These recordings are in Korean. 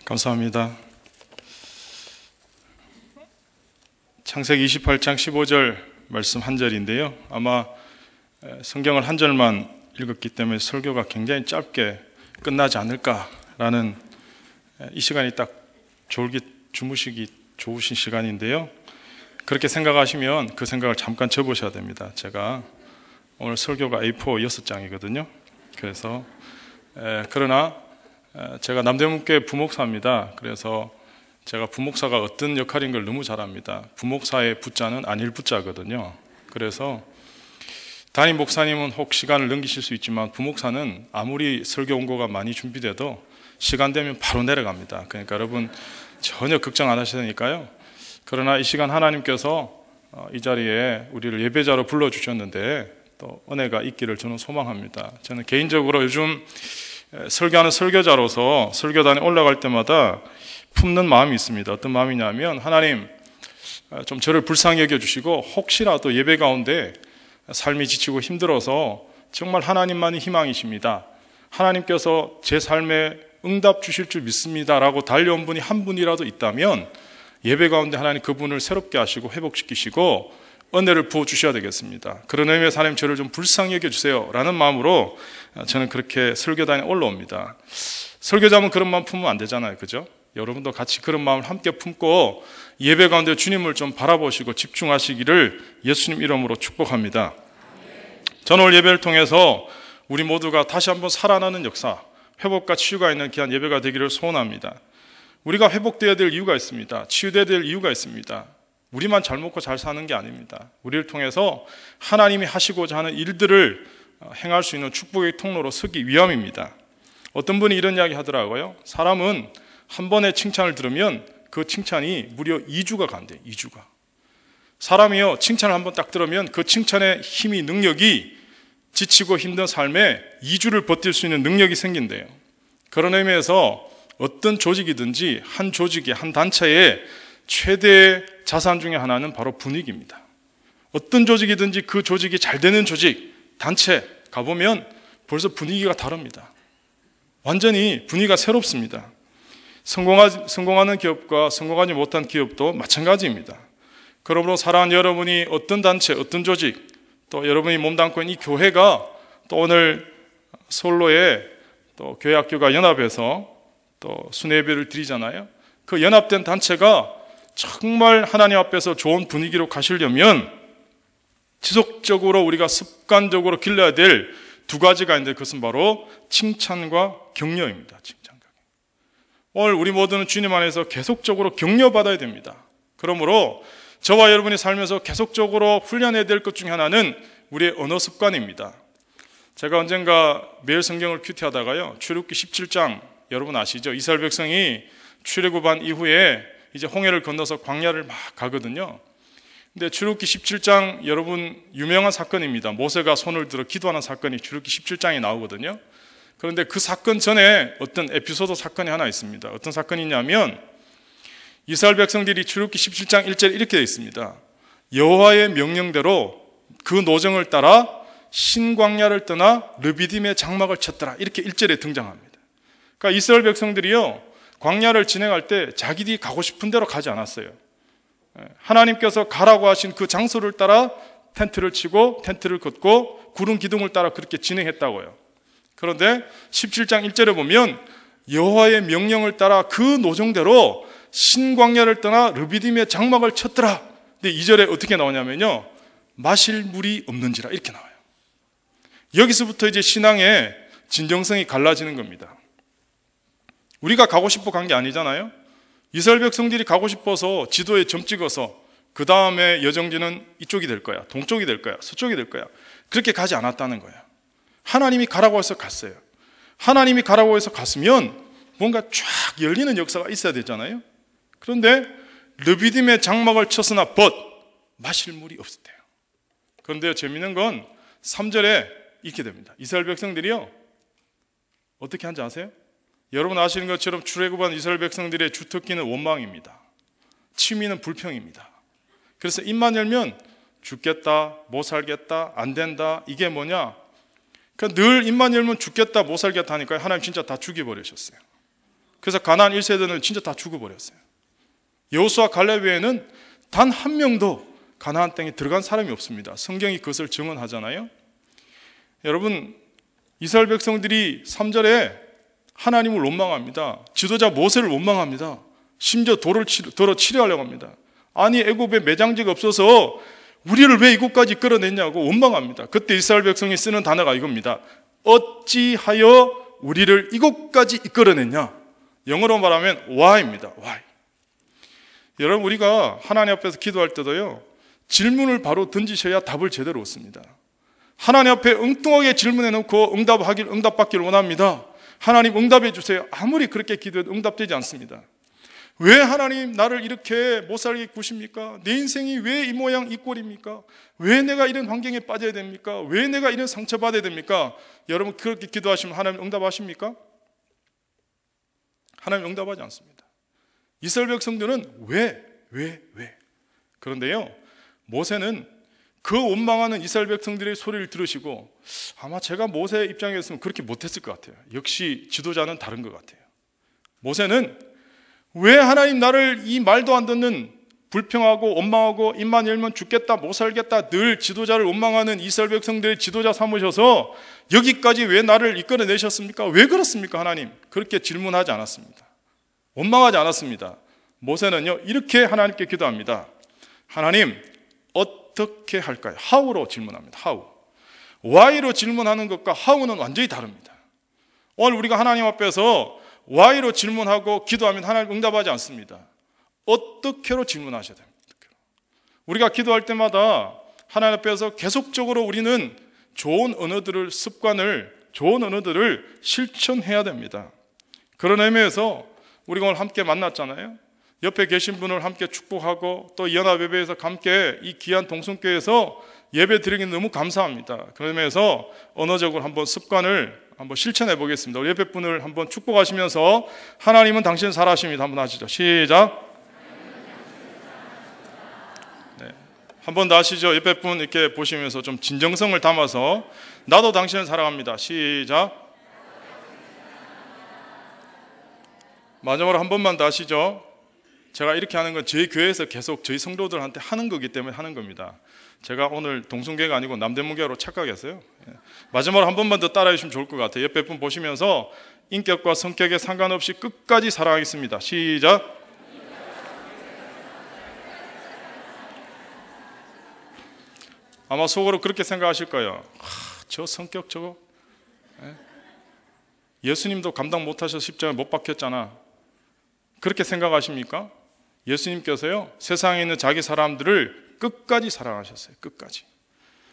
감사합니다. 창세기 28장 15절 말씀 한 절인데요. 아마 성경을 한 절만 읽었기 때문에 설교가 굉장히 짧게 끝나지 않을까라는 이 시간이 딱 졸기 주무시기 좋으신 시간인데요. 그렇게 생각하시면 그 생각을 잠깐 접으셔야 됩니다. 제가 오늘 설교가 A4 6장이거든요. 그래서 그러나 제가 남대문교회 부목사입니다. 그래서 제가 부목사가 어떤 역할인 걸 너무 잘 압니다. 부목사의 부자는 안일 부자거든요. 그래서 담임 목사님은 혹 시간을 넘기실 수 있지만 부목사는 아무리 설교 원고가 많이 준비돼도 시간 되면 바로 내려갑니다. 그러니까 여러분 전혀 걱정 안 하셔야 되니까요. 그러나 이 시간 하나님께서 이 자리에 우리를 예배자로 불러주셨는데 또 은혜가 있기를 저는 소망합니다. 저는 개인적으로 요즘 설교하는 설교자로서 설교단에 올라갈 때마다 품는 마음이 있습니다. 어떤 마음이냐면 하나님 좀 저를 불쌍히 여겨주시고 혹시라도 예배 가운데 삶이 지치고 힘들어서 정말 하나님만이 희망이십니다. 하나님께서 제 삶에 응답 주실 줄 믿습니다 라고 달려온 분이 한 분이라도 있다면 예배 가운데 하나님 그분을 새롭게 하시고 회복시키시고 은혜를 부어주셔야 되겠습니다. 그런 의미에서 하나님 저를 좀 불쌍히 여겨주세요 라는 마음으로 저는 그렇게 설교단에 올라옵니다. 설교자면 그런 마음 품으면 안 되잖아요. 그죠? 여러분도 같이 그런 마음을 함께 품고 예배 가운데 주님을 좀 바라보시고 집중하시기를 예수님 이름으로 축복합니다. 저는 오늘 예배를 통해서 우리 모두가 다시 한번 살아나는 역사, 회복과 치유가 있는 귀한 예배가 되기를 소원합니다. 우리가 회복되어야 될 이유가 있습니다. 치유되어야 될 이유가 있습니다. 우리만 잘 먹고 잘 사는 게 아닙니다. 우리를 통해서 하나님이 하시고자 하는 일들을 행할 수 있는 축복의 통로로 서기 위함입니다. 어떤 분이 이런 이야기 하더라고요. 사람은 한 번의 칭찬을 들으면 그 칭찬이 무려 2주가 간대요. 2주가. 사람이요, 칭찬을 한 번 딱 들으면 그 칭찬의 힘이, 능력이 지치고 힘든 삶에 2주를 버틸 수 있는 능력이 생긴대요. 그런 의미에서 어떤 조직이든지 한 조직의 한 단체의 최대의 자산 중에 하나는 바로 분위기입니다. 어떤 조직이든지 그 조직이 잘 되는 조직, 단체 가보면 벌써 분위기가 다릅니다. 완전히 분위기가 새롭습니다. 성공하는 기업과 성공하지 못한 기업도 마찬가지입니다. 그러므로 사랑하는 여러분이 어떤 단체, 어떤 조직, 또 여러분이 몸담고 있는 이 교회가 또 오늘 서울로에 또 교회학교가 연합해서 또 순회예배를 드리잖아요. 그 연합된 단체가 정말 하나님 앞에서 좋은 분위기로 가시려면 지속적으로 우리가 습관적으로 길러야 될 두 가지가 있는데 그것은 바로 칭찬과 격려입니다. 칭찬과 격려. 오늘 우리 모두는 주님 안에서 계속적으로 격려받아야 됩니다. 그러므로 저와 여러분이 살면서 계속적으로 훈련해야 될 것 중에 하나는 우리의 언어 습관입니다. 제가 언젠가 매일 성경을 큐티하다가요, 출애굽기 17장 여러분 아시죠? 이스라엘 백성이 출애굽한 이후에 이제 홍해를 건너서 광야를 막 가거든요. 근데 출애굽기 17장 여러분 유명한 사건입니다. 모세가 손을 들어 기도하는 사건이 출애굽기 17장에 나오거든요. 그런데 그 사건 전에 어떤 에피소드 사건이 하나 있습니다. 어떤 사건이냐면 이스라엘 백성들이 출애굽기 17장 1절에 이렇게 되어 있습니다. 여호와의 명령대로 그 노정을 따라 신광야를 떠나 르비딤의 장막을 쳤더라. 이렇게 1절에 등장합니다. 그러니까 이스라엘 백성들이요, 광야를 진행할 때 자기들이 가고 싶은 대로 가지 않았어요. 하나님께서 가라고 하신 그 장소를 따라 텐트를 치고 텐트를 걷고 구름 기둥을 따라 그렇게 진행했다고요. 그런데 17장 1절에 보면 여호와의 명령을 따라 그 노정대로 신광야를 떠나 르비딤의 장막을 쳤더라. 근데 2절에 어떻게 나오냐면요, 마실 물이 없는지라 이렇게 나와요. 여기서부터 이제 신앙의 진정성이 갈라지는 겁니다. 우리가 가고 싶어 간 게 아니잖아요. 이스라엘 백성들이 가고 싶어서 지도에 점 찍어서 그 다음에 여정지는 이쪽이 될 거야, 동쪽이 될 거야, 서쪽이 될 거야, 그렇게 가지 않았다는 거예요. 하나님이 가라고 해서 갔어요. 하나님이 가라고 해서 갔으면 뭔가 쫙 열리는 역사가 있어야 되잖아요. 그런데 르비딤의 장막을 쳤으나 마실 물이 없었대요. 그런데 재미있는 건 3절에 이렇게 됩니다. 이스라엘 백성들이요, 어떻게 한지 아세요? 여러분 아시는 것처럼 출애굽한 이스라엘 백성들의 주특기는 원망입니다. 취미는 불평입니다. 그래서 입만 열면 죽겠다, 못 살겠다, 안 된다, 이게 뭐냐? 그러니까 늘 입만 열면 죽겠다, 못 살겠다 하니까 하나님 진짜 다 죽여버리셨어요. 그래서 가나안 1세대는 진짜 다 죽어버렸어요. 여호수아 갈렙 외에는 단 한 명도 가나안 땅에 들어간 사람이 없습니다. 성경이 그것을 증언하잖아요. 여러분, 이스라엘 백성들이 3절에 하나님을 원망합니다. 지도자 모세를 원망합니다. 심지어 돌을 치려하려고 합니다. 아니, 애굽에 매장지가 없어서 우리를 왜 이곳까지 끌어냈냐고 원망합니다. 그때 이스라엘 백성이 쓰는 단어가 이겁니다. 어찌하여 우리를 이곳까지 이끌어냈냐? 영어로 말하면 why입니다. why. 여러분, 우리가 하나님 앞에서 기도할 때도요, 질문을 바로 던지셔야 답을 제대로 얻습니다. 하나님 앞에 엉뚱하게 질문해 놓고 응답받기를 원합니다. 하나님 응답해 주세요. 아무리 그렇게 기도해도 응답되지 않습니다. 왜 하나님 나를 이렇게 못 살게 구십니까? 내 인생이 왜 이 모양 이 꼴입니까? 왜 내가 이런 환경에 빠져야 됩니까? 왜 내가 이런 상처받아야 됩니까? 여러분, 그렇게 기도하시면 하나님 응답하십니까? 하나님 응답하지 않습니다. 이스라엘 백성들은 왜? 그런데요, 모세는 그 원망하는 이스라엘 백성들의 소리를 들으시고, 아마 제가 모세 입장이었으면 그렇게 못했을 것 같아요. 역시 지도자는 다른 것 같아요. 모세는 왜 하나님 나를 이 말도 안 듣는 불평하고 원망하고 입만 열면 죽겠다 못 살겠다 늘 지도자를 원망하는 이스라엘 백성들의 지도자 삼으셔서 여기까지 왜 나를 이끌어내셨습니까? 왜 그렇습니까? 하나님, 그렇게 질문하지 않았습니다. 원망하지 않았습니다. 모세는요, 이렇게 하나님께 기도합니다. 하나님, 어떻게 할까요? how로 질문합니다. how. why로 질문하는 것과 how는 완전히 다릅니다. 오늘 우리가 하나님 앞에서 why로 질문하고 기도하면 하나님 응답하지 않습니다. 어떻게로 질문하셔야 됩니다. 우리가 기도할 때마다 하나님 앞에서 계속적으로 우리는 좋은 언어들을, 좋은 언어들을 실천해야 됩니다. 그런 의미에서 우리가 오늘 함께 만났잖아요. 옆에 계신 분을 함께 축복하고 또 연합예배에서 함께 이 귀한 동성교회에서 예배 드리기 너무 감사합니다. 그러면서 언어적으로 한번 습관을 한번 실천해 보겠습니다. 우리 옆에 분을 한번 축복하시면서 하나님은 당신을 사랑하십니다. 한번 하시죠. 시작. 네. 한번 더 하시죠. 옆에 분 이렇게 보시면서 좀 진정성을 담아서 나도 당신을 사랑합니다. 시작. 마지막으로 한 번만 더 하시죠. 제가 이렇게 하는 건 저희 교회에서 계속 저희 성도들한테 하는 거기 때문에 하는 겁니다. 제가 오늘 동성교회가 아니고 남대문교회로 착각했어요. 마지막으로 한 번만 더 따라해 주시면 좋을 것 같아요. 옆에 분 보시면서 인격과 성격에 상관없이 끝까지 사랑하겠습니다. 시작. 아마 속으로 그렇게 생각하실 거예요. 저 성격 저거 예수님도 감당 못하셔서 십자가에 못 박혔잖아. 그렇게 생각하십니까? 예수님께서요, 세상에 있는 자기 사람들을 끝까지 사랑하셨어요. 끝까지.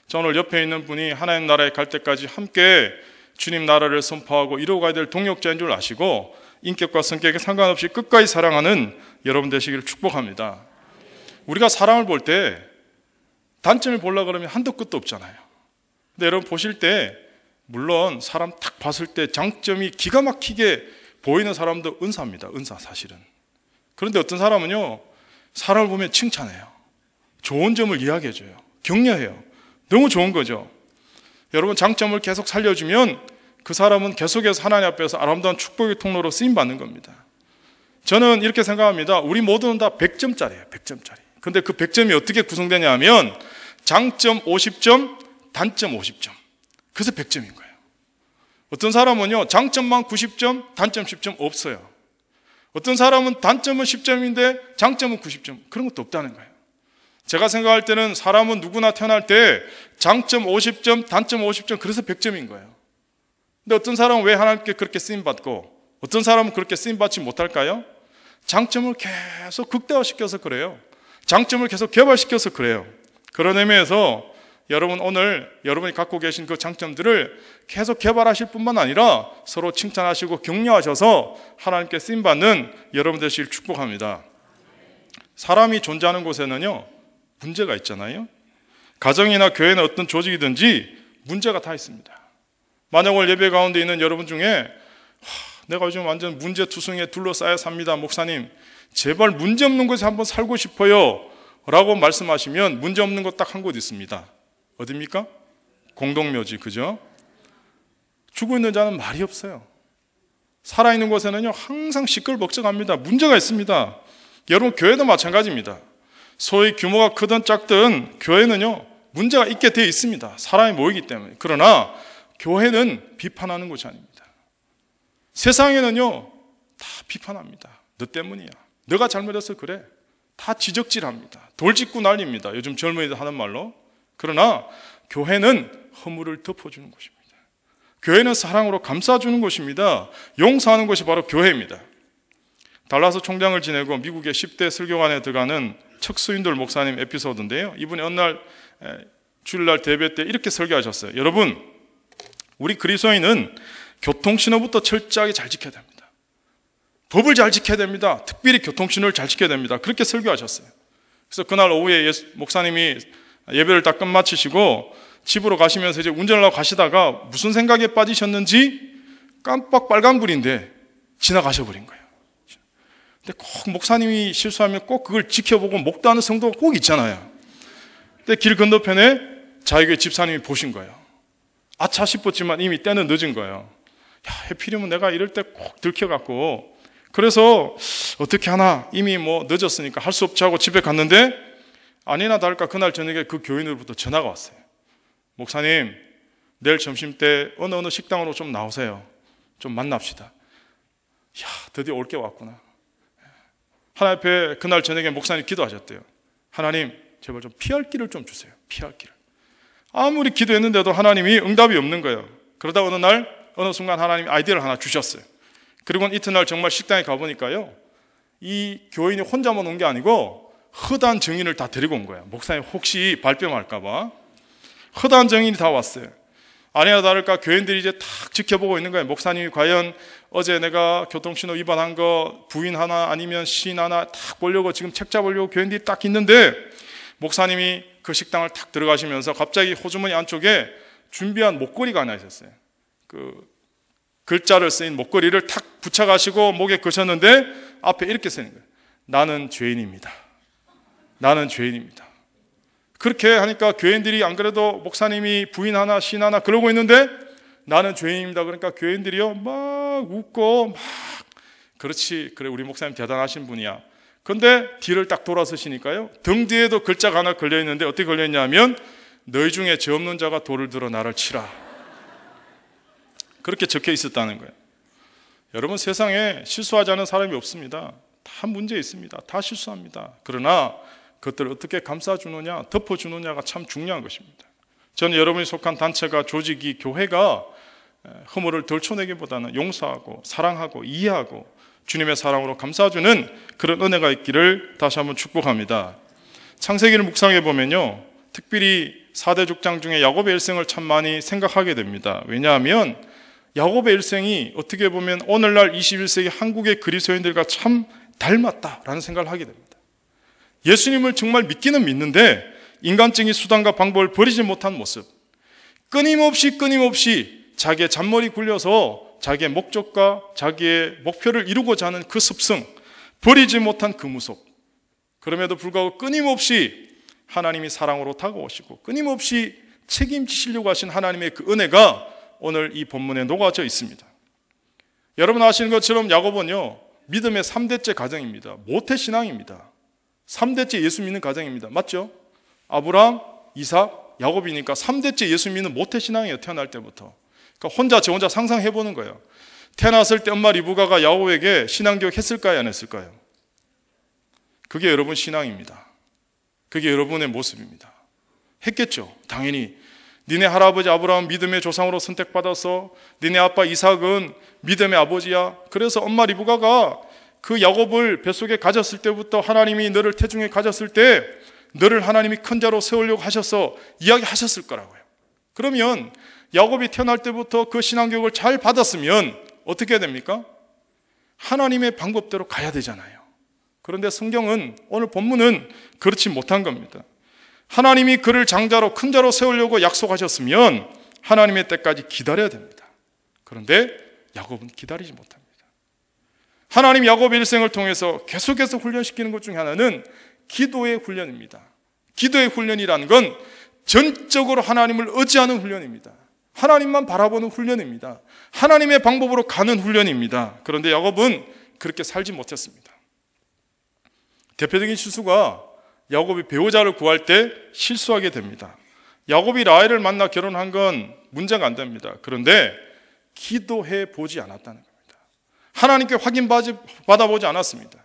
저 오늘 옆에 있는 분이 하나님 나라에 갈 때까지 함께 주님 나라를 선포하고 이루어가야 될 동역자인 줄 아시고 인격과 성격에 상관없이 끝까지 사랑하는 여러분 되시기를 축복합니다. 우리가 사람을 볼 때 단점을 보려고 그러면 한도 끝도 없잖아요. 근데 여러분 보실 때 물론 사람 딱 봤을 때 장점이 기가 막히게 보이는 사람도 은사입니다. 은사 사실은. 그런데 어떤 사람은요, 사람을 보면 칭찬해요. 좋은 점을 이야기해줘요. 격려해요. 너무 좋은 거죠. 여러분, 장점을 계속 살려주면 그 사람은 계속해서 하나님 앞에서 아름다운 축복의 통로로 쓰임받는 겁니다. 저는 이렇게 생각합니다. 우리 모두는 다 100점짜리예요. 100점짜리. 근데 그 100점이 어떻게 구성되냐 하면 장점 50점, 단점 50점. 그래서 100점인 거예요. 어떤 사람은요, 장점만 90점, 단점 10점 없어요. 어떤 사람은 단점은 10점인데 장점은 90점. 그런 것도 없다는 거예요. 제가 생각할 때는 사람은 누구나 태어날 때 장점 50점, 단점 50점, 그래서 100점인 거예요. 근데 어떤 사람은 왜 하나님께 그렇게 쓰임받고 어떤 사람은 그렇게 쓰임받지 못할까요? 장점을 계속 극대화시켜서 그래요. 장점을 계속 개발시켜서 그래요. 그런 의미에서 여러분, 오늘 여러분이 갖고 계신 그 장점들을 계속 개발하실 뿐만 아니라 서로 칭찬하시고 격려하셔서 하나님께 쓰임받는 여러분 되시길 축복합니다. 사람이 존재하는 곳에는요, 문제가 있잖아요. 가정이나 교회나 어떤 조직이든지 문제가 다 있습니다. 만약 오늘 예배 가운데 있는 여러분 중에 내가 요즘 완전 문제투성이에 둘러싸여 삽니다. 목사님, 제발 문제없는 곳에 한번 살고 싶어요 라고 말씀하시면 문제없는 곳 딱 한 곳 있습니다. 살아있는 곳에는요 항상 시끌벅적합니다. 문제가 있습니다. 여러분 교회도 마찬가지입니다. 소위 규모가 크든 작든 교회는요 문제가 있게 되어 있습니다. 사람이 모이기 때문에. 그러나 교회는 비판하는 곳이 아닙니다. 세상에는요 다 비판합니다. 너 때문이야. 너가 잘못해서 그래. 다 지적질합니다. 돌직구 난립니다. 요즘 젊은이들 하는 말로. 그러나 교회는 허물을 덮어주는 곳입니다. 교회는 사랑으로 감싸주는 곳입니다. 용서하는 곳이 바로 교회입니다. 달라스 총장을 지내고 미국의 10대 설교관에 들어가는 척스윈돌 목사님 에피소드인데요. 이분이 어느 날 주일날 대회 때 이렇게 설교하셨어요. 여러분, 우리 그리스도인은 교통신호부터 철저하게 잘 지켜야 됩니다. 법을 잘 지켜야 됩니다. 특별히 교통신호를 잘 지켜야 됩니다. 그렇게 설교하셨어요. 그래서 그날 오후에 목사님이 예배를 다 끝마치시고 집으로 가시면서 이제 운전을 하고 가시다가 무슨 생각에 빠지셨는지 깜빡 빨간불인데 지나가셔버린 거예요. 근데 꼭 목사님이 실수하면 꼭 그걸 지켜보고 목도하는 성도가 꼭 있잖아요. 근데 길 건너편에 자기의 집사님이 보신 거예요. 아차 싶었지만 이미 때는 늦은 거예요. 야, 해필이면 내가 이럴 때 꼭 들켜갖고 그래서 어떻게 하나 이미 뭐 늦었으니까 할 수 없지 하고 집에 갔는데 아니나 다를까 그날 저녁에 그 교인으로부터 전화가 왔어요. 목사님, 내일 점심 때 어느 식당으로 좀 나오세요. 좀 만납시다. 야, 드디어 올 게 왔구나. 하나님 앞에 그날 저녁에 목사님 기도하셨대요. 하나님, 제발 좀 피할 길을 좀 주세요. 피할 길을. 아무리 기도했는데도 하나님이 응답이 없는 거예요. 그러다 어느 순간 하나님이 아이디어를 하나 주셨어요. 그리고 이튿날 정말 식당에 가보니까요, 이 교인이 혼자만 온 게 아니고 허다한 증인을 다 데리고 온 거예요. 목사님 혹시 발뺌할까봐 허다한 증인이 다 왔어요. 아니나 다를까 교인들이 이제 탁 지켜보고 있는 거예요. 목사님이 과연 어제 내가 교통신호 위반한 거 부인 하나 아니면 시인 하나 탁 보려고 지금 책 잡으려고 교인들이 딱 있는데 목사님이 그 식당을 탁 들어가시면서 갑자기 호주머니 안쪽에 준비한 목걸이가 하나 있었어요. 그 글자를 쓰인 목걸이를 탁 붙여가시고 목에 거셨는데 앞에 이렇게 쓰는 거예요. 나는 죄인입니다. 나는 죄인입니다. 그렇게 하니까 교인들이 안 그래도 목사님이 부인 하나 시인 하나 그러고 있는데 나는 죄인입니다. 그러니까 교인들이요 막 웃고 막 그렇지 그래 우리 목사님 대단하신 분이야. 그런데 뒤를 딱 돌아서시니까요 등 뒤에도 글자가 하나 걸려있는데 어떻게 걸려있냐면 너희 중에 죄 없는 자가 돌을 들어 나를 치라. 그렇게 적혀 있었다는 거예요. 여러분 세상에 실수하지 않은 사람이 없습니다. 다 문제 있습니다. 다 실수합니다. 그러나 그것들을 어떻게 감싸주느냐 덮어주느냐가 참 중요한 것입니다. 저는 여러분이 속한 단체가 조직이 교회가 허물을 덜쳐내기보다는 용서하고 사랑하고 이해하고 주님의 사랑으로 감싸주는 그런 은혜가 있기를 다시 한번 축복합니다. 창세기를 묵상해 보면요 특별히 4대 족장 중에 야곱의 일생을 참 많이 생각하게 됩니다. 왜냐하면 야곱의 일생이 어떻게 보면 오늘날 21세기 한국의 그리스도인들과 참 닮았다라는 생각을 하게 됩니다. 예수님을 정말 믿기는 믿는데 인간적인 수단과 방법을 버리지 못한 모습, 끊임없이 자기의 잔머리 굴려서 자기의 목적과 자기의 목표를 이루고자 하는 그 습성, 버리지 못한 그 무속. 그럼에도 불구하고 끊임없이 하나님이 사랑으로 다가오시고 끊임없이 책임지시려고 하신 하나님의 그 은혜가 오늘 이 본문에 녹아져 있습니다. 여러분 아시는 것처럼 야곱은요 믿음의 3대째 가정입니다. 모태신앙입니다. 3대째 예수 믿는 가정입니다. 맞죠? 아브라함, 이삭, 야곱이니까 3대째 예수 믿는 모태신앙이에요. 태어날 때부터. 그러니까 저 혼자 상상해보는 거예요. 태어났을 때 엄마 리브가가 야곱에게 신앙교육 했을까요? 안 했을까요? 그게 여러분 신앙입니다. 그게 여러분의 모습입니다. 했겠죠. 당연히 니네 할아버지 아브라함 믿음의 조상으로 선택받아서 니네 아빠 이삭은 믿음의 아버지야. 그래서 엄마 리브가가 그 야곱을 뱃속에 가졌을 때부터 하나님이 너를 태중에 가졌을 때 너를 하나님이 큰 자로 세우려고 하셔서 이야기하셨을 거라고요. 그러면 야곱이 태어날 때부터 그 신앙교육을 잘 받았으면 어떻게 해야 됩니까? 하나님의 방법대로 가야 되잖아요. 그런데 성경은 오늘 본문은 그렇지 못한 겁니다. 하나님이 그를 장자로 큰 자로 세우려고 약속하셨으면 하나님의 때까지 기다려야 됩니다. 그런데 야곱은 기다리지 못합니다. 하나님 야곱의 일생을 통해서 계속해서 훈련시키는 것 중에 하나는 기도의 훈련입니다. 기도의 훈련이라는 건 전적으로 하나님을 의지하는 훈련입니다. 하나님만 바라보는 훈련입니다. 하나님의 방법으로 가는 훈련입니다. 그런데 야곱은 그렇게 살지 못했습니다. 대표적인 실수가 야곱이 배우자를 구할 때 실수하게 됩니다. 야곱이 라헬을 만나 결혼한 건 문제가 안 됩니다. 그런데 기도해 보지 않았다는 겁니다. 하나님께 확인받아보지 않았습니다.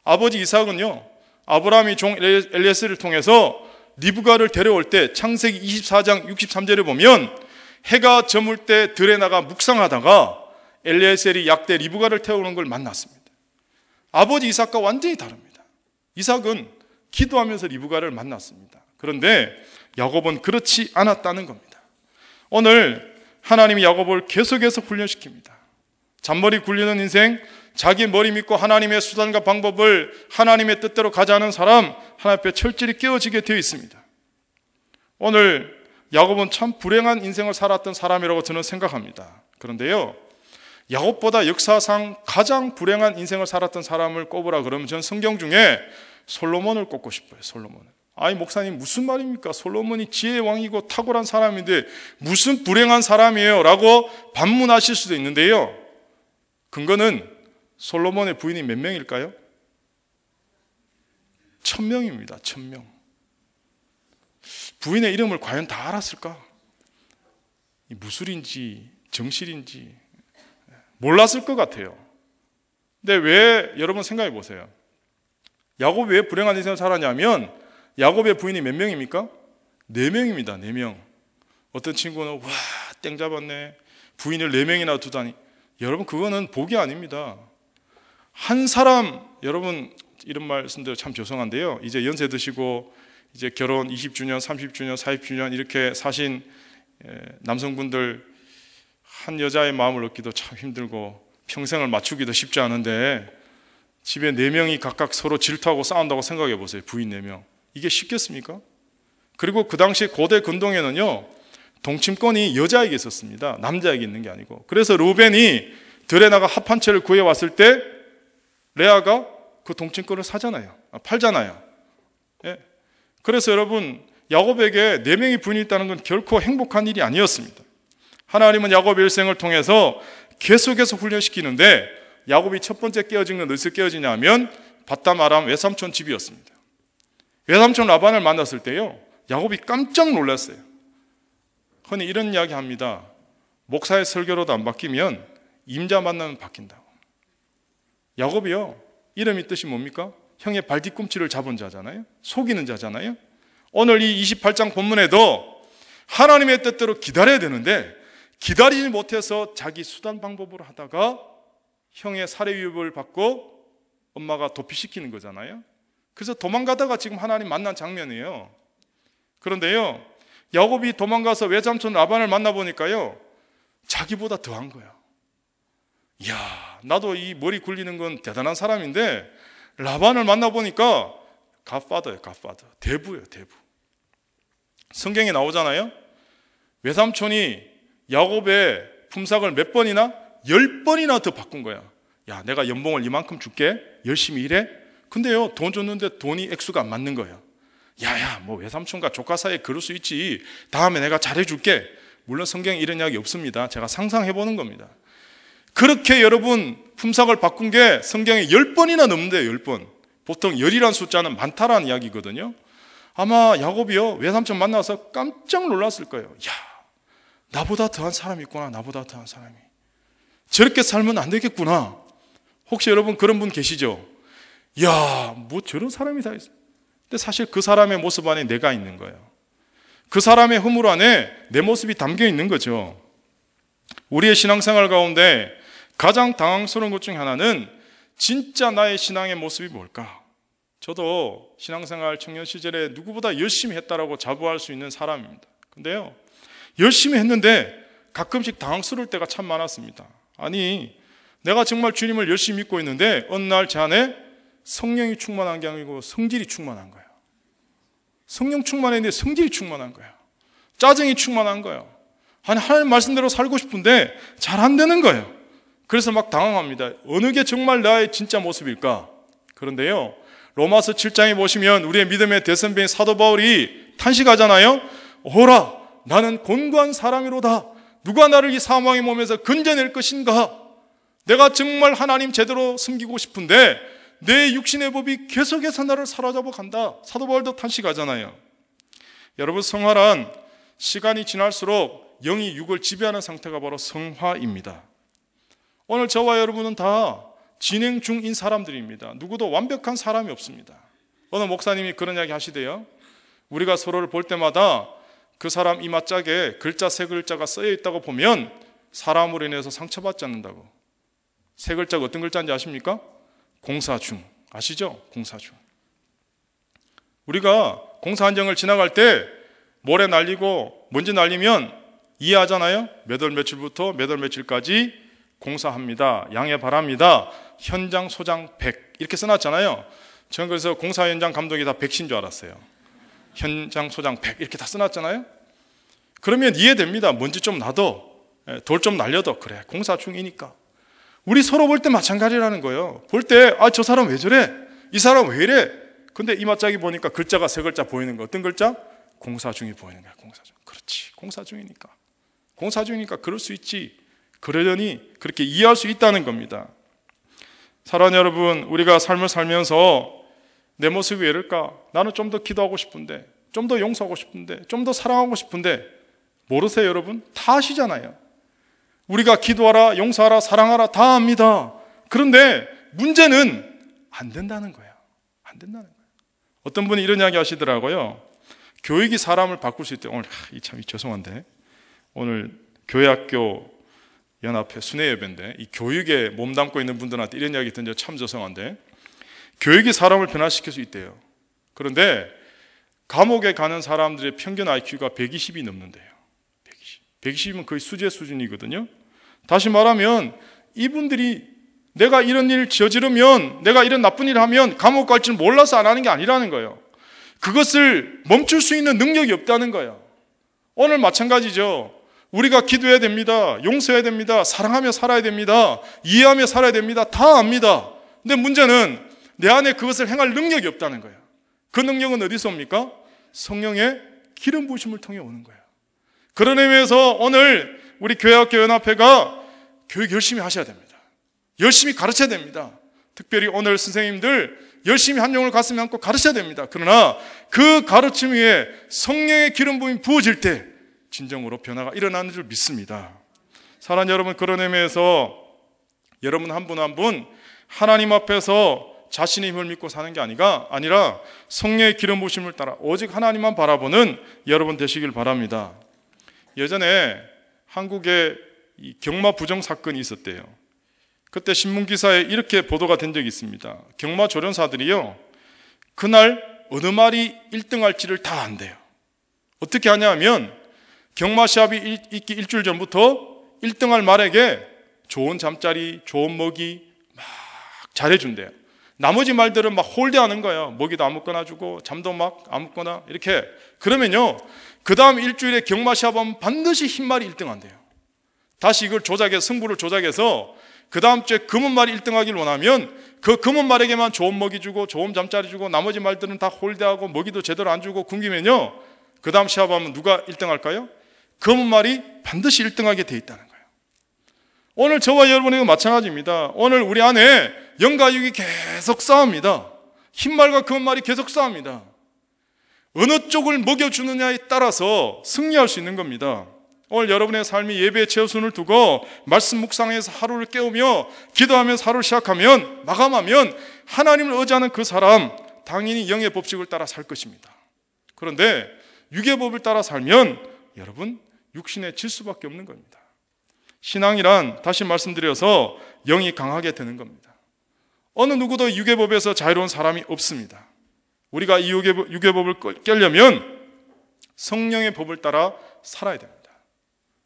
아버지 이삭은요, 아브라함이 종 엘리에셀을 통해서 리브가를 데려올 때 창세기 24장 63절에 보면 해가 저물 때 들에 나가 묵상하다가 엘리에셀이 약대 리브가를 태우는 걸 만났습니다. 아버지 이삭과 완전히 다릅니다. 이삭은 기도하면서 리브가를 만났습니다. 그런데 야곱은 그렇지 않았다는 겁니다. 오늘 하나님이 야곱을 계속해서 훈련시킵니다. 잔머리 굴리는 인생, 자기 머리 믿고 하나님의 수단과 방법을 하나님의 뜻대로 가자는 사람, 하나님 앞에 철저히 깨어지게 되어 있습니다. 오늘 야곱은 참 불행한 인생을 살았던 사람이라고 저는 생각합니다. 그런데요, 야곱보다 역사상 가장 불행한 인생을 살았던 사람을 꼽으라 그러면 저는 성경 중에 솔로몬을 꼽고 싶어요. 솔로몬을. 아니 목사님 무슨 말입니까? 솔로몬이 지혜의 왕이고 탁월한 사람인데 무슨 불행한 사람이에요? 라고 반문하실 수도 있는데요, 근거는 솔로몬의 부인이 몇 명일까요? 1000명입니다. 1000명. 부인의 이름을 과연 다 알았을까? 무술인지 정실인지 몰랐을 것 같아요. 근데 왜, 여러분 생각해 보세요. 야곱이 왜 불행한 인생을 살았냐면 야곱의 부인이 몇 명입니까? 4명입니다. 4명. 어떤 친구는 와, 땡 잡았네. 부인을 4명이나 두다니. 여러분 그거는 복이 아닙니다. 한 사람, 여러분 이런 말씀드려 참 죄송한데요, 이제 연세 드시고 이제 결혼 20주년, 30주년, 40주년 이렇게 사신 남성분들, 한 여자의 마음을 얻기도 참 힘들고 평생을 맞추기도 쉽지 않은데 집에 4명이 각각 서로 질투하고 싸운다고 생각해 보세요. 부인 4명. 이게 쉽겠습니까? 그리고 그 당시 고대 근동에는요, 동침권이 여자에게 있었습니다. 남자에게 있는 게 아니고. 그래서 루벤이 들에 나가 합 한 채를 구해왔을 때 레아가 그 동침권을 사잖아요. 팔잖아요. 예. 그래서 여러분, 야곱에게 4명이 부인이 있다는 건 결코 행복한 일이 아니었습니다. 하나님은 야곱의 일생을 통해서 계속해서 훈련시키는데 야곱이 첫 번째 깨어진 건 어디서 깨어지냐 하면 밧담 아람 외삼촌 집이었습니다. 외삼촌 라반을 만났을 때요, 야곱이 깜짝 놀랐어요. 흔히 이런 이야기 합니다. 목사의 설교로도 안 바뀌면 임자 만나면 바뀐다고. 야곱이요, 이름이 뜻이 뭡니까? 형의 발뒤꿈치를 잡은 자잖아요. 속이는 자잖아요. 오늘 이 28장 본문에도 하나님의 뜻대로 기다려야 되는데 기다리지 못해서 자기 수단 방법으로 하다가 형의 살해 위협을 받고 엄마가 도피시키는 거잖아요. 그래서 도망가다가 지금 하나님 만난 장면이에요. 그런데요, 야곱이 도망가서 외삼촌 라반을 만나보니까요, 자기보다 더한 거예요. 이야, 나도 이 머리 굴리는 건 대단한 사람인데 라반을 만나보니까 갓파더예요. 갓파더. 대부예요. 대부. 성경에 나오잖아요. 외삼촌이 야곱의 품삯을 몇 번이나? 10번이나 더 바꾼 거야. 야, 내가 연봉을 이만큼 줄게. 열심히 일해. 근데요, 돈 줬는데 돈이 액수가 안 맞는 거예요. 야야, 뭐 외삼촌과 조카 사이에 그럴 수 있지. 다음에 내가 잘해줄게. 물론 성경에 이런 이야기 없습니다. 제가 상상해보는 겁니다. 그렇게 여러분 품삯을 바꾼 게 성경에 10번이나 넘는데요. 10번. 보통 10이라는 숫자는 많다라는 이야기거든요. 아마 야곱이요, 외삼촌 만나서 깜짝 놀랐을 거예요. 야, 나보다 더한 사람이 있구나. 나보다 더한 사람이. 저렇게 살면 안 되겠구나. 혹시 여러분 그런 분 계시죠? 야, 뭐 저런 사람이 다 있어. 근데 사실 그 사람의 모습 안에 내가 있는 거예요. 그 사람의 허물 안에 내 모습이 담겨 있는 거죠. 우리의 신앙생활 가운데 가장 당황스러운 것 중에 하나는 진짜 나의 신앙의 모습이 뭘까? 저도 신앙생활 청년 시절에 누구보다 열심히 했다라고 자부할 수 있는 사람입니다. 근데요, 열심히 했는데 가끔씩 당황스러울 때가 참 많았습니다. 아니, 내가 정말 주님을 열심히 믿고 있는데 어느 날 제 안에 성령이 충만한 게 아니고 성질이 충만한 거예요. 성령 충만했는데 성질이 충만한 거예요. 짜증이 충만한 거예요. 아니, 하나님 말씀대로 살고 싶은데 잘 안 되는 거예요. 그래서 막 당황합니다. 어느 게 정말 나의 진짜 모습일까? 그런데요, 로마서 7장에 보시면 우리의 믿음의 대선배인 사도 바울이 탄식하잖아요. 오라, 나는 곤고한 사람이로다. 누가 나를 이 사망의 몸에서 건져낼 것인가? 내가 정말 하나님 제대로 섬기고 싶은데 내 육신의 법이 계속해서 나를 사로잡아 간다. 사도 바울도 탄식하잖아요. 여러분, 성화란 시간이 지날수록 영이 육을 지배하는 상태가 바로 성화입니다. 오늘 저와 여러분은 다 진행 중인 사람들입니다. 누구도 완벽한 사람이 없습니다. 어느 목사님이 그런 이야기 하시대요. 우리가 서로를 볼 때마다 그 사람 이마짝에 글자 세 글자가 쓰여 있다고 보면 사람으로 인해서 상처받지 않는다고. 세 글자가 어떤 글자인지 아십니까? 공사중. 아시죠? 공사중. 우리가 공사 한정을 지나갈 때 모래 날리고 먼지 날리면 이해하잖아요. 몇 월 며칠부터 몇 월 며칠까지 공사합니다. 양해 바랍니다. 현장 소장 100 이렇게 써놨잖아요. 저는 그래서 공사 현장 감독이 다 100신 줄 알았어요. 현장 소장 100 이렇게 다 써놨잖아요. 그러면 이해됩니다. 먼지 좀 나도 돌 좀 날려도 그래, 공사 중이니까. 우리 서로 볼 때 마찬가지라는 거예요. 볼 때 저 사람 왜 저래? 이 사람 왜 이래? 근데 이마짝이 보니까 글자가 세 글자 보이는 거. 어떤 글자? 공사 중이 보이는 거야. 공사 중. 그렇지, 공사 중이니까. 공사 중이니까 그럴 수 있지. 그러려니 그렇게 이해할 수 있다는 겁니다. 사랑하는 여러분, 우리가 삶을 살면서 내 모습이 왜 이럴까? 나는 좀 더 기도하고 싶은데, 좀 더 용서하고 싶은데, 좀 더 사랑하고 싶은데, 모르세요 여러분? 다 아시잖아요. 우리가 기도하라, 용서하라, 사랑하라 다 압니다. 그런데 문제는 안 된다는 거예요. 안 된다는 거예요. 어떤 분이 이런 이야기 하시더라고요. 교육이 사람을 바꿀 수 있대요. 오늘 참 죄송한데 오늘 교회학교 연합회 순회예배인데 이 교육에 몸담고 있는 분들한테 이런 이야기 던져 참 죄송한데, 교육이 사람을 변화시킬 수 있대요. 그런데 감옥에 가는 사람들의 평균 IQ가 120이 넘는데요. 120이면 거의 수재 수준이거든요. 다시 말하면 이분들이 내가 이런 일 저지르면, 내가 이런 나쁜 일을 하면 감옥 갈 줄 몰라서 안 하는 게 아니라는 거예요. 그것을 멈출 수 있는 능력이 없다는 거예요. 오늘 마찬가지죠. 우리가 기도해야 됩니다. 용서해야 됩니다. 사랑하며 살아야 됩니다. 이해하며 살아야 됩니다. 다 압니다. 근데 문제는 내 안에 그것을 행할 능력이 없다는 거예요. 그 능력은 어디서 옵니까? 성령의 기름 부으심을 통해 오는 거예요. 그런 의미에서 오늘 우리 교회학교 연합회가 교육 열심히 하셔야 됩니다. 열심히 가르쳐야 됩니다. 특별히 오늘 선생님들 열심히 한 영을 가슴에 안고 가르쳐야 됩니다. 그러나 그 가르침 위에 성령의 기름 부음이 부어질 때 진정으로 변화가 일어나는 줄 믿습니다. 사랑하는 여러분, 그런 의미에서 여러분 한 분 한 분 하나님 앞에서 자신의 힘을 믿고 사는 게 아니라 성령의 기름 부으심을 따라 오직 하나님만 바라보는 여러분 되시길 바랍니다. 예전에 한국에 경마 부정 사건이 있었대요. 그때 신문기사에 이렇게 보도가 된 적이 있습니다. 경마 조련사들이요, 그날 어느 말이 1등할지를 다 안대요. 어떻게 하냐면 경마 시합이 있기 일주일 전부터 1등할 말에게 좋은 잠자리, 좋은 먹이 막 잘해준대요. 나머지 말들은 막 홀대하는 거예요. 먹이도 아무거나 주고 잠도 막 아무거나 이렇게. 그러면요, 그 다음 일주일에 경마 시합하면 반드시 흰말이 1등한대요. 다시 이걸 조작해서, 승부를 조작해서 그 다음 주에 검은 말이 1등하길 원하면 그 검은 말에게만 좋은 먹이 주고 좋은 잠자리 주고 나머지 말들은 다 홀대하고 먹이도 제대로 안 주고 굶기면요, 그 다음 시합하면 누가 1등할까요? 검은 말이 반드시 1등하게 돼 있다는 거예요. 오늘 저와 여러분에게 마찬가지입니다. 오늘 우리 안에 영과 육이 계속 싸웁니다. 흰 말과 검은 말이 계속 싸웁니다. 어느 쪽을 먹여주느냐에 따라서 승리할 수 있는 겁니다. 오늘 여러분의 삶이 예배의 최우선을 두고 말씀 묵상해서 하루를 깨우며 기도하면서 하루를 시작하면, 마감하면 하나님을 의지하는 그 사람 당연히 영의 법칙을 따라 살 것입니다. 그런데 육의 법을 따라 살면 여러분 육신에 질 수밖에 없는 겁니다. 신앙이란 다시 말씀드려서 영이 강하게 되는 겁니다. 어느 누구도 육의 법에서 자유로운 사람이 없습니다. 우리가 이 육의 법을 깨려면 성령의 법을 따라 살아야 됩니다.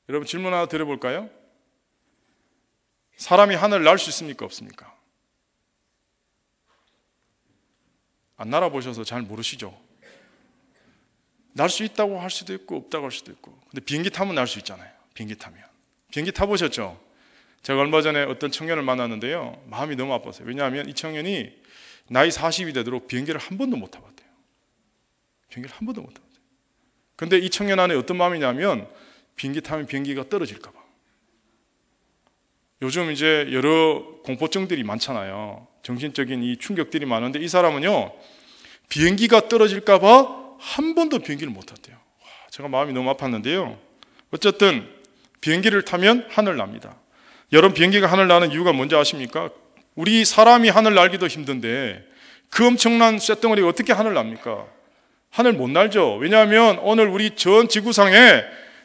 여러분 질문 하나 드려볼까요? 사람이 하늘을 날 수 있습니까? 없습니까? 안 날아보셔서 잘 모르시죠? 날 수 있다고 할 수도 있고 없다고 할 수도 있고. 근데 비행기 타면 날 수 있잖아요. 비행기 타면. 비행기 타보셨죠? 제가 얼마 전에 어떤 청년을 만났는데요, 마음이 너무 아팠어요. 왜냐하면 이 청년이 나이 40이 되도록 비행기를 한 번도 못 타봤대요. 비행기를 한 번도 못 타봤대요. 근데 이 청년 안에 어떤 마음이냐면 비행기 타면 비행기가 떨어질까 봐. 요즘 이제 여러 공포증들이 많잖아요. 정신적인 이 충격들이 많은데 이 사람은요, 비행기가 떨어질까 봐 한 번도 비행기를 못 탔대요. 제가 마음이 너무 아팠는데요. 어쨌든 비행기를 타면 하늘 납니다. 여러분, 비행기가 하늘 나는 이유가 뭔지 아십니까? 우리 사람이 하늘 날기도 힘든데 그 엄청난 쇳덩어리가 어떻게 하늘 납니까? 하늘 못 날죠. 왜냐하면 오늘 우리 전 지구상에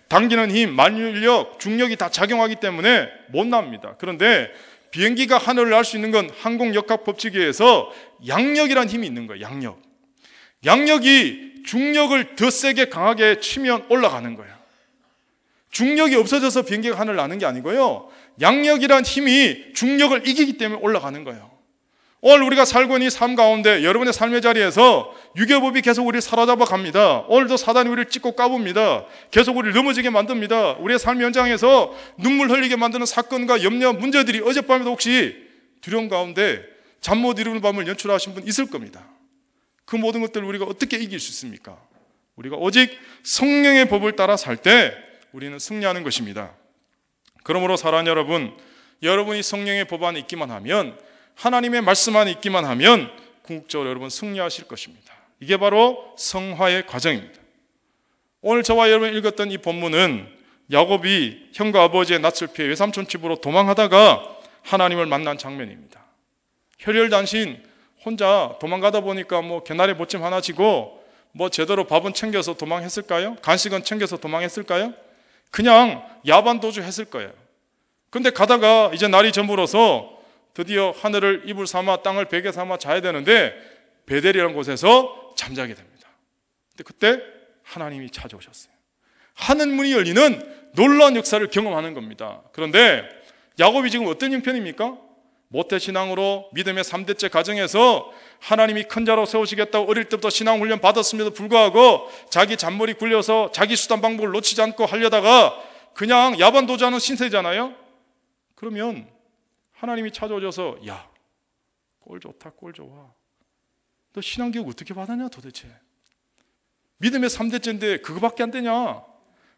당기는 힘, 만유인력, 중력이 다 작용하기 때문에 못 납니다. 그런데 비행기가 하늘을 날 수 있는 건 항공역학 법칙에 의해서 양력이라는 힘이 있는 거예요. 양력. 양력이 중력을 더 세게 강하게 치면 올라가는 거예요. 중력이 없어져서 비행기가 하늘 나는 게 아니고요, 양력이란 힘이 중력을 이기기 때문에 올라가는 거예요. 오늘 우리가 살고 있는 이 삶 가운데 여러분의 삶의 자리에서 유교법이 계속 우리를 사로잡아 갑니다. 오늘도 사단이 우리를 찢고 까봅니다. 계속 우리를 넘어지게 만듭니다. 우리의 삶 현장에서 눈물 흘리게 만드는 사건과 염려, 문제들이 어젯밤에도 혹시 두려움 가운데 잠 못 이루는 밤을 연출하신 분 있을 겁니다. 그 모든 것들을 우리가 어떻게 이길 수 있습니까? 우리가 오직 성령의 법을 따라 살 때 우리는 승리하는 것입니다. 그러므로 사랑하는 여러분, 여러분이 성령의 법 안에 있기만 하면, 하나님의 말씀 안에 있기만 하면 궁극적으로 여러분 승리하실 것입니다. 이게 바로 성화의 과정입니다. 오늘 저와 여러분이 읽었던 이 본문은 야곱이 형과 아버지의 낯을 피해 외삼촌 집으로 도망하다가 하나님을 만난 장면입니다. 혈혈단신 혼자 도망가다 보니까 개나리 보침 하나 지고 제대로 밥은 챙겨서 도망했을까요? 간식은 챙겨서 도망했을까요? 그냥 야반도주 했을 거예요. 근데 가다가 이제 날이 저물어서 드디어 하늘을 이불 삼아 땅을 베개 삼아 자야 되는데 베델이라는 곳에서 잠자게 됩니다. 근데 그때 하나님이 찾아오셨어요. 하늘 문이 열리는 놀라운 역사를 경험하는 겁니다. 그런데 야곱이 지금 어떤 형편입니까? 모태신앙으로 믿음의 3대째 가정에서 하나님이 큰 자로 세우시겠다고 어릴 때부터 신앙훈련 받았음에도 불구하고 자기 잔머리 굴려서 자기 수단 방법을 놓치지 않고 하려다가 그냥 야반도주하는 신세잖아요. 그러면 하나님이 찾아오셔서 야, 꼴 좋다, 꼴 좋아. 너 신앙교육 어떻게 받았냐 도대체. 믿음의 3대째인데 그거밖에 안 되냐.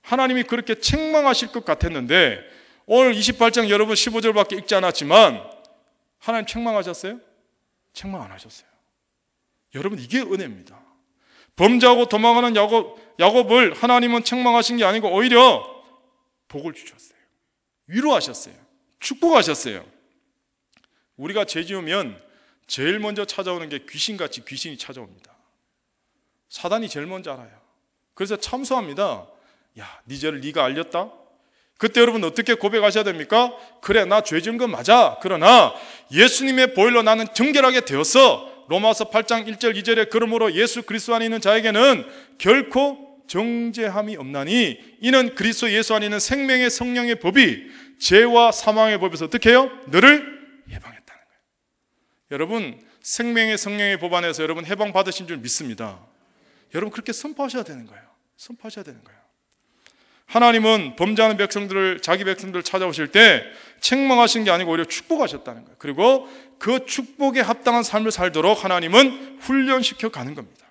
하나님이 그렇게 책망하실 것 같았는데 오늘 28장 여러분 15절밖에 읽지 않았지만 하나님 책망하셨어요? 책망 안 하셨어요. 여러분, 이게 은혜입니다. 범죄하고 도망하는 야곱을 하나님은 책망하신 게 아니고 오히려 복을 주셨어요. 위로하셨어요. 축복하셨어요. 우리가 죄 지으면 제일 먼저 찾아오는 게 귀신같이 귀신이 찾아옵니다. 사단이 제일 먼저 알아요. 그래서 참소합니다. 야, 네 죄를 네가 알렸다? 그때 여러분 어떻게 고백하셔야 됩니까? 그래, 나 죄 지은 건 맞아. 그러나 예수님의 보혈로 나는 정결하게 되었어. 로마서 8장 1절 2절에 그러므로 예수 그리스도 안에 있는 자에게는 결코 정죄함이 없나니 이는 그리스도 예수 안에 있는 생명의 성령의 법이 죄와 사망의 법에서 어떻게 해요? 너를 해방했다는 거예요. 여러분, 생명의 성령의 법 안에서 여러분 해방 받으신 줄 믿습니다. 여러분 그렇게 선포하셔야 되는 거예요. 선포하셔야 되는 거예요. 하나님은 범죄하는 백성들을, 자기 백성들을 찾아오실 때 책망하신 게 아니고 오히려 축복하셨다는 거예요. 그리고 그 축복에 합당한 삶을 살도록 하나님은 훈련시켜 가는 겁니다.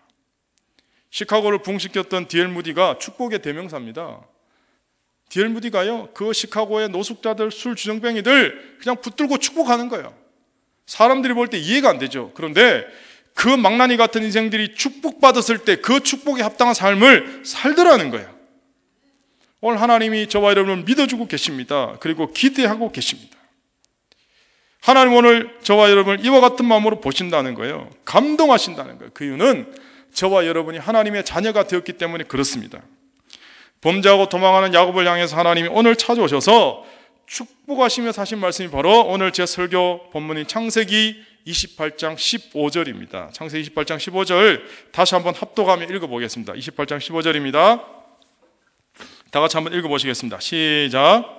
시카고를 부흥시켰던 D.L. 무디가 축복의 대명사입니다. D.L. 무디가요, 그 시카고의 노숙자들, 술 주정뱅이들 그냥 붙들고 축복하는 거예요. 사람들이 볼 때 이해가 안 되죠. 그런데 그 망나니 같은 인생들이 축복받았을 때 그 축복에 합당한 삶을 살더라는 거예요. 오늘 하나님이 저와 여러분을 믿어주고 계십니다. 그리고 기대하고 계십니다. 하나님 오늘 저와 여러분을 이와 같은 마음으로 보신다는 거예요. 감동하신다는 거예요. 그 이유는 저와 여러분이 하나님의 자녀가 되었기 때문에 그렇습니다. 범죄하고 도망하는 야곱을 향해서 하나님이 오늘 찾아오셔서 축복하시면서 하신 말씀이 바로 오늘 제 설교 본문인 창세기 28장 15절입니다. 창세기 28장 15절 다시 한번 합독하며 읽어보겠습니다. 28장 15절입니다. 다 같이 한번 읽어보시겠습니다. 시작.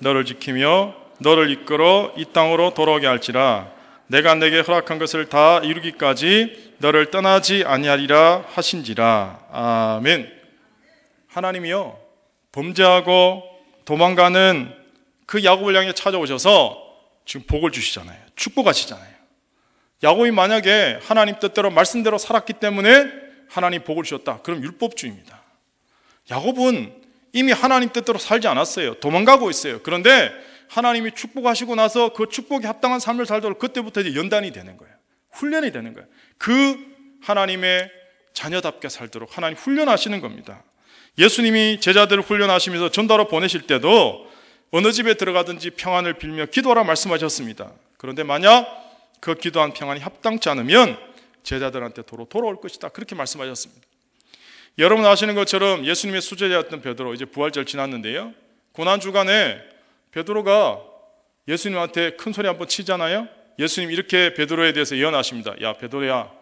너를 지키며 너를 이끌어 이 땅으로 돌아오게 할지라 내가 내게 허락한 것을 다 이루기까지 너를 떠나지 아니하리라 하신지라. 아멘. 하나님이요, 범죄하고 도망가는 그 야곱을 향해 찾아오셔서 지금 복을 주시잖아요. 축복하시잖아요. 야곱이 만약에 하나님 뜻대로 말씀대로 살았기 때문에 하나님 복을 주셨다. 그럼 율법주의입니다. 야곱은 이미 하나님 뜻대로 살지 않았어요. 도망가고 있어요. 그런데 하나님이 축복하시고 나서 그 축복에 합당한 삶을 살도록 그때부터 이제 연단이 되는 거예요. 훈련이 되는 거예요. 그 하나님의 자녀답게 살도록 하나님 훈련하시는 겁니다. 예수님이 제자들을 훈련하시면서 전도하러 보내실 때도 어느 집에 들어가든지 평안을 빌며 기도하라 말씀하셨습니다. 그런데 만약 그 기도한 평안이 합당치 않으면 제자들한테 도로 돌아올 것이다. 그렇게 말씀하셨습니다. 여러분 아시는 것처럼 예수님의 수제자였던 베드로, 이제 부활절 지났는데요, 고난주간에 베드로가 예수님한테 큰 소리 한번 치잖아요. 예수님 이렇게 베드로에 대해서 예언하십니다. 야 베드로야,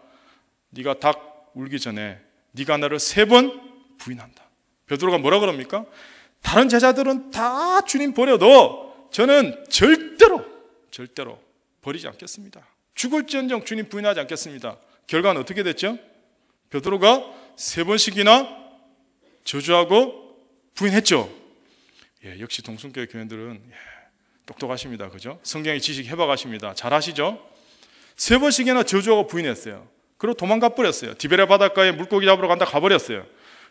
네가 닭 울기 전에 네가 나를 3번 부인한다. 베드로가 뭐라 그럽니까? 다른 제자들은 다 주님 버려도 저는 절대로 버리지 않겠습니다. 죽을지언정 주님 부인하지 않겠습니다. 결과는 어떻게 됐죠? 베드로가 3번씩이나 저주하고 부인했죠. 역시 동순교회 교인들은 똑똑하십니다. 그죠? 성경의 지식 해박하십니다. 잘하시죠? 3번씩이나 저주하고 부인했어요. 그리고 도망가 버렸어요. 디베랴 바닷가에 물고기 잡으러 간다 가버렸어요.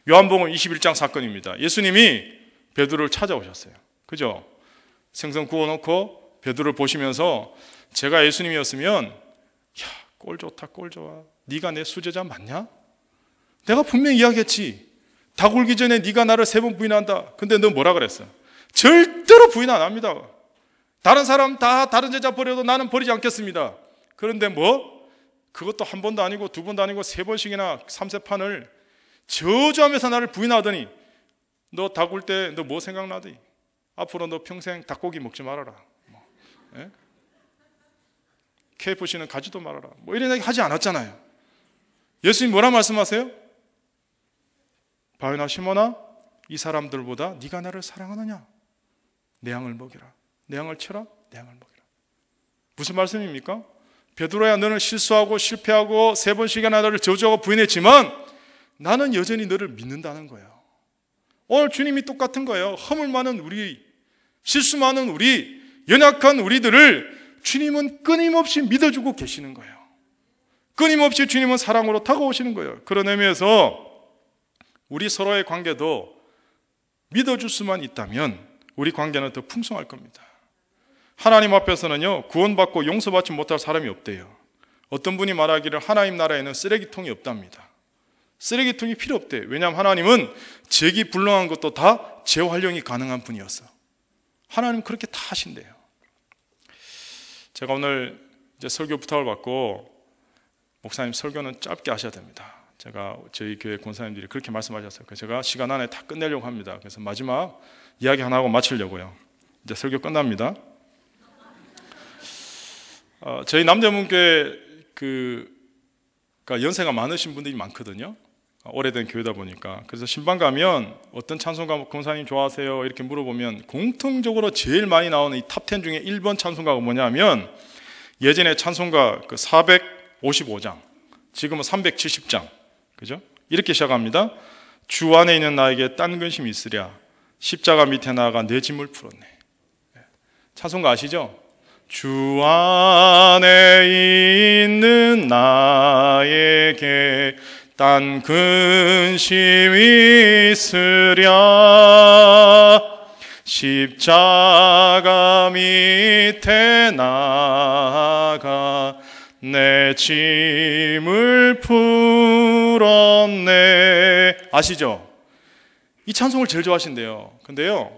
요한복음 21장 사건입니다. 예수님이 베드로를 찾아오셨어요. 그죠? 생선 구워놓고 베드로를 보시면서 제가 예수님이었으면 야, 꼴 좋다, 꼴 좋아. 네가 내 수제자 맞냐? 내가 분명히 이야기했지. 닭 울기 전에 네가 나를 3번 부인한다. 근데 너 뭐라 그랬어? 절대로 부인 안 합니다. 다른 사람 다 다른 제자 버려도 나는 버리지 않겠습니다. 그런데 뭐? 그것도 한 번도 아니고 2번도 아니고 3번씩이나 3세판을 저주하면서 나를 부인하더니 너 닭 울 때 너 뭐 생각나더니 앞으로 너 평생 닭고기 먹지 말아라. KFC는 가지도 말아라. 뭐 이런 얘기 하지 않았잖아요. 예수님 뭐라 말씀하세요? 바요나 시몬아, 이 사람들보다 네가 나를 사랑하느냐? 내 양을 먹이라. 내 양을 쳐라. 내 양을 먹이라. 무슨 말씀입니까? 베드로야, 너는 실수하고 실패하고 3번씩이나 나를 저주하고 부인했지만 나는 여전히 너를 믿는다는 거예요. 오늘 주님이 똑같은 거예요. 허물 많은 우리, 실수 많은 우리, 연약한 우리들을 주님은 끊임없이 믿어주고 계시는 거예요. 끊임없이 주님은 사랑으로 다가오시는 거예요. 그런 의미에서 우리 서로의 관계도 믿어줄 수만 있다면 우리 관계는 더 풍성할 겁니다. 하나님 앞에서는요, 구원받고 용서받지 못할 사람이 없대요. 어떤 분이 말하기를 하나님 나라에는 쓰레기통이 없답니다. 쓰레기통이 필요 없대요. 왜냐하면 하나님은 재기불능한 것도 다 재활용이 가능한 분이었어. 하나님 그렇게 다 하신대요. 제가 오늘 이제 설교 부탁을 받고 목사님 설교는 짧게 하셔야 됩니다. 제가 저희 교회 권사님들이 그렇게 말씀하셨어요. 그래서 제가 시간 안에 다 끝내려고 합니다. 그래서 마지막 이야기 하나 하고 마치려고요. 이제 설교 끝납니다. 저희 남대문교회 연세가 많으신 분들이 많거든요. 오래된 교회다 보니까. 그래서 신방 가면 어떤 찬송가 권사님 좋아하세요? 이렇게 물어보면 공통적으로 제일 많이 나오는 이 탑10 중에 1번 찬송가가 뭐냐면 예전에 찬송가 455장, 지금은 370장. 그죠? 이렇게 시작합니다. 주 안에 있는 나에게 딴 근심이 있으랴. 십자가 밑에 나아가 내 짐을 풀었네. 찬송가 아시죠? 주 안에 있는 나에게 딴 근심이 있으랴. 십자가 밑에 나아가 내 짐을 풀었네. 아시죠? 이 찬송을 제일 좋아하신대요. 근데요,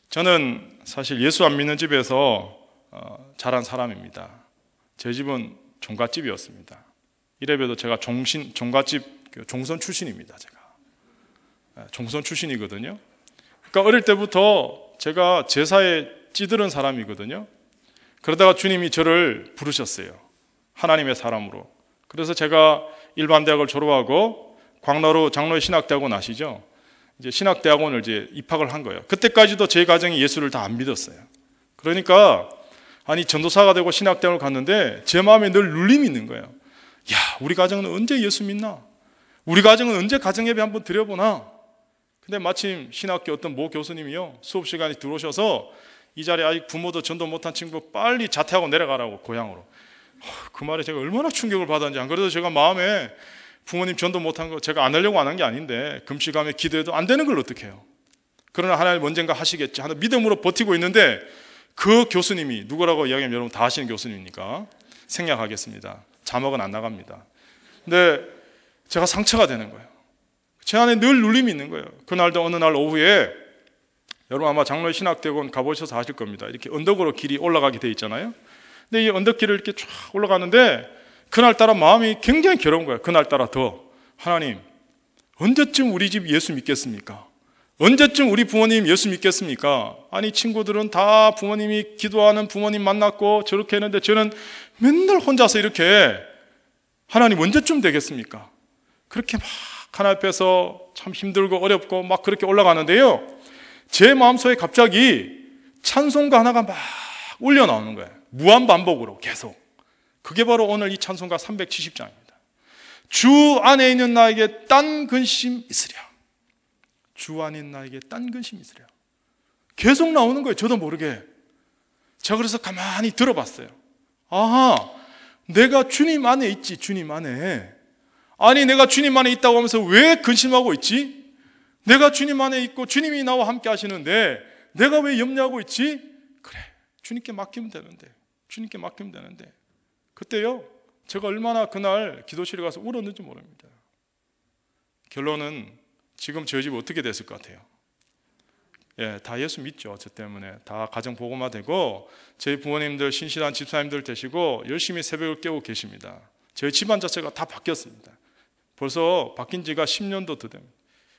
저는 사실 예수 안 믿는 집에서 자란 사람입니다. 제 집은 종갓집이었습니다. 이래봬도 제가 종갓집 종선 출신입니다. 제가 종선 출신이거든요. 그러니까 어릴 때부터 제가 제사에 찌들은 사람이거든요. 그러다가 주님이 저를 부르셨어요. 하나님의 사람으로. 그래서 제가 일반대학을 졸업하고 광나루 장로의 신학대학원 아시죠? 이제 신학대학원을 이제 입학을 한 거예요. 그때까지도 제 가정이 예수를 다 안 믿었어요. 그러니까 전도사가 되고 신학대학을 갔는데 제 마음에 늘 눌림이 있는 거예요. 야, 우리 가정은 언제 예수 믿나? 우리 가정은 언제 가정예배 한번 드려보나? 근데 마침 신학교 어떤 모 교수님이요, 수업 시간에 들어오셔서 이 자리에 아직 부모도 전도 못한 친구 빨리 자퇴하고 내려가라고, 고향으로. 그 말에 제가 얼마나 충격을 받았는지. 안 그래도 제가 마음에 부모님 전도 못한 거 제가 안 하려고 안 한 게 아닌데 금식하며 기도해도 안 되는 걸 어떻게 해요? 그러나 하나님 언젠가 하시겠지 하는 믿음으로 버티고 있는데 그 교수님이 누구라고 이야기하면 여러분 다 아시는 교수님이니까 생략하겠습니다. 자막은 안 나갑니다. 근데 제가 상처가 되는 거예요. 제 안에 늘 눌림이 있는 거예요. 그날도 어느 날 오후에 여러분 아마 장로의 신학대학원 가보셔서 아실 겁니다. 이렇게 언덕으로 길이 올라가게 돼 있잖아요. 근데 이 언덕길을 이렇게 쫙 올라가는데 그날따라 마음이 굉장히 괴로운 거예요. 그날따라 더 하나님 언제쯤 우리 집 예수 믿겠습니까? 언제쯤 우리 부모님 예수 믿겠습니까? 아니 친구들은 다 부모님이 기도하는 부모님 만났고 저렇게 했는데 저는 맨날 혼자서 이렇게 하나님 언제쯤 되겠습니까? 그렇게 막 하나님 앞에서 참 힘들고 어렵고 막 그렇게 올라가는데요, 제 마음속에 갑자기 찬송가 하나가 막 울려 나오는 거예요. 무한 반복으로 계속. 그게 바로 오늘 이 찬송가 370장입니다. 주 안에 있는 나에게 딴 근심 있으랴. 주 안에 있는 나에게 딴 근심 있으랴. 계속 나오는 거예요. 저도 모르게. 제가 그래서 가만히 들어봤어요. 아하, 내가 주님 안에 있지. 주님 안에. 아니 내가 주님 안에 있다고 하면서 왜 근심하고 있지? 내가 주님 안에 있고 주님이 나와 함께 하시는데 내가 왜 염려하고 있지? 그래, 주님께 맡기면 되는데, 주님께 맡기면 되는데. 그때요, 제가 얼마나 그날 기도실에 가서 울었는지 모릅니다. 결론은 지금 저희 집 어떻게 됐을 것 같아요? 예, 다 예수 믿죠. 저 때문에 다 가정 복음화 되고 저희 부모님들 신실한 집사님들 되시고 열심히 새벽을 깨우고 계십니다. 저희 집안 자체가 다 바뀌었습니다. 벌써 바뀐 지가 10년도 더 됩니다.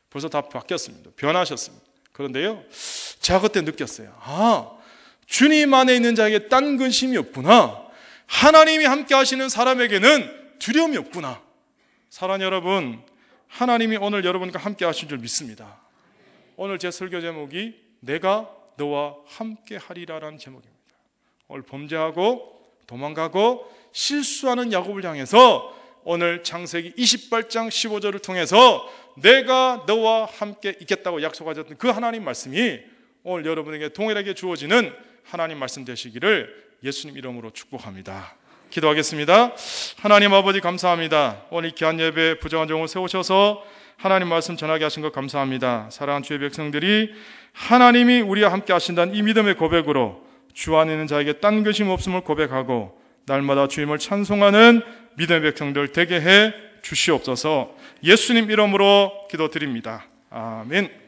벌써 다 바뀌었습니다. 변하셨습니다. 그런데요, 제가 그때 느꼈어요. 아, 주님 안에 있는 자에게 딴 근심이 없구나. 하나님이 함께 하시는 사람에게는 두려움이 없구나. 사랑하는 여러분, 하나님이 오늘 여러분과 함께 하신 줄 믿습니다. 오늘 제 설교 제목이 내가 너와 함께 하리라라는 제목입니다. 오늘 범죄하고 도망가고 실수하는 야곱을 향해서 오늘 창세기 28장 15절을 통해서 내가 너와 함께 있겠다고 약속하셨던 그 하나님 말씀이 오늘 여러분에게 동일하게 주어지는 하나님 말씀 되시기를 예수님 이름으로 축복합니다. 기도하겠습니다. 하나님 아버지 감사합니다. 오늘 귀한 예배 부정한 종을 세우셔서 하나님 말씀 전하게 하신 것 감사합니다. 사랑하는 주의 백성들이 하나님이 우리와 함께 하신다는 이 믿음의 고백으로 주 안에 있는 자에게 딴 근심 없음을 고백하고 날마다 주님을 찬송하는 믿음의 백성들 되게 해 주시옵소서. 예수님 이름으로 기도드립니다. 아멘.